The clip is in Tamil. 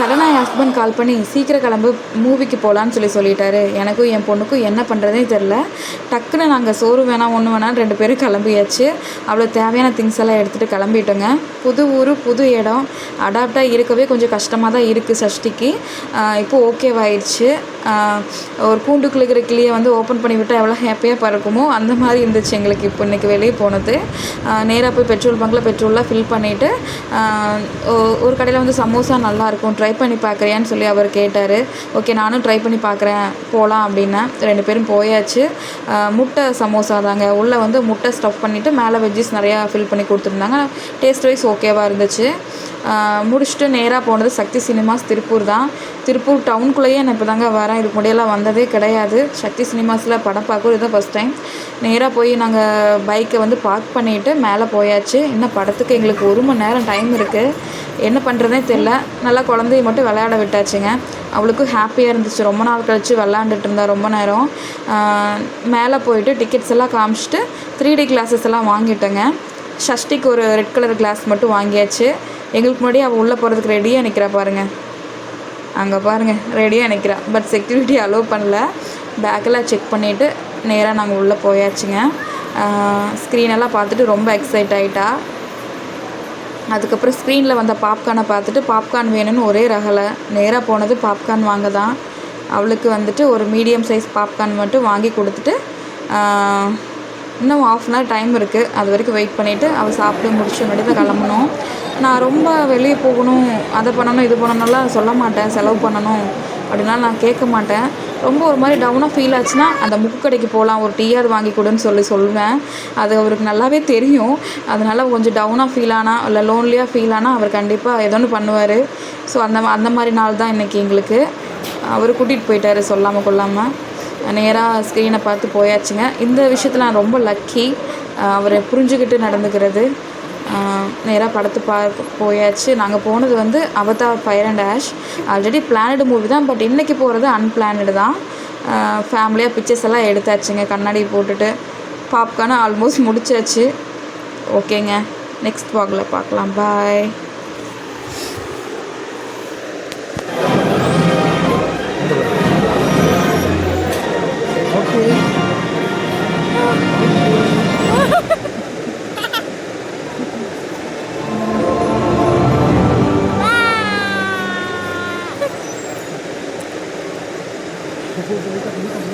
சடனாக என் ஹஸ்பண்ட் கால் பண்ணி சீக்கிரம் கிளம்பு மூவிக்கு போகலான்னு சொல்லிட்டாரு. எனக்கும் என் பொண்ணுக்கும் என்ன பண்ணுறதே தெரில. டக்குன்னு நாங்கள் சோறு வேணாம் ஒன்று வேணாம் 2 பேரும் கிளம்பியாச்சு. அவ்வளோ தேவையான திங்ஸ் எல்லாம் எடுத்துகிட்டு கிளம்பிட்டோங்க. புது ஊர் புது இடம், அடாப்டாக இருக்கவே கொஞ்சம் கஷ்டமாக தான் இருக்குது சஷ்டிக்கு. இப்போது ஓகேவாயிடுச்சு. ஒரு கூண்டுக்குள்ள இருக்கிற கிளியை வந்து ஓப்பன் பண்ணி விட்டால் எவ்வளோ ஹாப்பியாக பறக்குமோ அந்த மாதிரி இருந்துச்சு எங்களுக்கு. இப்போ இன்றைக்கி வெளியே போனது நேராக போய் பெட்ரோல் பங்கில் பெட்ரோல்லாம் ஃபில் பண்ணிவிட்டு ஒரு கடையில் வந்து சமோசா நல்லாயிருக்கும் ட்ரை பண்ணி பார்க்குறியான்னு சொல்லி அவர் கேட்டார். ஓகே நானும் ட்ரை பண்ணி பார்க்குறேன் போகலாம் அப்படின்னேன். 2 பேரும் போயாச்சு. முட்டை சமோசா தாங்க. உள்ளே வந்து முட்டை ஸ்டஃப் பண்ணிவிட்டு மேலே வெஜ்ஜஸ் நிறையா ஃபில் பண்ணி கொடுத்துருந்தாங்க. டேஸ்ட் வைஸ் ஓகேவாக இருந்துச்சு. முடிச்சுட்டு நேராக போனது சக்தி சினிமாஸ் திருப்பூர் தான். திருப்பூர் டவுனுக்குள்ளேயே நான் இப்போ தாங்க வரேன். இதுக்கு முன்னாடியெல்லாம் வந்ததே கிடையாது. சக்தி சினிமாஸில் படம் பார்க்குறது இதுதான் ஃபஸ்ட் டைம். நேராக போய் நாங்கள் பைக்கை வந்து பார்க் பண்ணிவிட்டு மேலே போயாச்சு. இன்னும் படத்துக்கு எங்களுக்கு 1 மணி நேரம் டைம் இருக்குது. என்ன பண்ணுறதே தெரில. நல்லா குழந்தைய மட்டும் விளையாட விட்டாச்சுங்க. அவளுக்கும் ஹாப்பியாக இருந்துச்சு. ரொம்ப நாள் கழித்து விளாண்டுட்டு இருந்தா ரொம்ப நேரம். மேலே போயிட்டு டிக்கெட்ஸ் எல்லாம் காமிச்சிட்டு 3D கிளாஸஸ் எல்லாம் வாங்கிட்டேங்க. சஷ்டிக்கு ஒரு ரெட் கலர் கிளாஸ் மட்டும் வாங்கியாச்சு. எங்களுக்கு முன்னாடி அவள் உள்ளே போகிறதுக்கு ரெடியாக நிற்கிறா பாருங்கள். அங்கே பாருங்கள் ரெடியாக நிற்கிறா. பட் செக்யூரிட்டி அலோவ் பண்ணல. பேக்கெல்லாம் செக் பண்ணிவிட்டு நேராக நாங்கள் உள்ளே போயாச்சுங்க. ஸ்க்ரீனெல்லாம் பார்த்துட்டு ரொம்ப எக்ஸைட் ஆகிட்டா. அதுக்கப்புறம் ஸ்க்ரீனில் வந்த பாப்கார்னை பார்த்துட்டு பாப்கார்ன் வேணும்னு ஒரே ரகலை. நேராக போனது பாப்கார்ன் வாங்க தான். அவளுக்கு வந்துட்டு ஒரு மீடியம் சைஸ் பாப்கார்ன் மட்டும் வாங்கி கொடுத்துட்டு இன்னும் 1/2 அன் ஹவர் டைம் இருக்குது. அது வரைக்கும் வெயிட் பண்ணிவிட்டு அவள் சாப்பிட்டு முடிச்சு முன்னாடி தான் கிளம்பணும். நான் ரொம்ப வெளியே போகணும் அதை பண்ணணும் இது பண்ணணும்லாம் சொல்ல மாட்டேன். செலவு பண்ணணும் அப்படின்னாலும் நான் கேட்க மாட்டேன். ரொம்ப ஒரு மாதிரி டவுனாக ஃபீல் ஆச்சுன்னா அந்த முக்கு கடைக்கு போகலாம் ஒரு டீயாவது வாங்கி கொடுன்னு சொல்லுவேன். அது அவருக்கு நல்லாவே தெரியும். அதனால் கொஞ்சம் டவுனாக ஃபீல் ஆனால் இல்லை லோன்லியாக ஃபீல் ஆனால் அவர் கண்டிப்பாக ஏதோ ஒன்று பண்ணுவார். ஸோ அந்த மாதிரி நாள் தான் இன்றைக்கி எங்களுக்கு. அவர் கூட்டிகிட்டு போயிட்டார் சொல்லாமல் கொள்ளாமல். நேராக ஸ்க்ரீனை பார்த்து போயாச்சுங்க. இந்த விஷயத்தில் நான் ரொம்ப லக்கி. அவரை புரிஞ்சுக்கிட்டு நடந்துக்கிறது. நேராக படத்து போயாச்சு. நாங்கள் போனது வந்து Avatar fire and ash. Already planned movie தான். பட் இன்றைக்கி போகிறது அன்பிளானடு தான். ஃபேமிலியாக பிக்சர்ஸ் எல்லாம் எடுத்தாச்சுங்க. கண்ணாடி போட்டுட்டு பாப்கார்னு ஆல்மோஸ்ட் முடிச்சாச்சு. ஓகேங்க, நெக்ஸ்ட் வாக்கில் பார்க்கலாம். பாய். Hãy subscribe cho kênh Ghiền Mì Gõ để không bỏ lỡ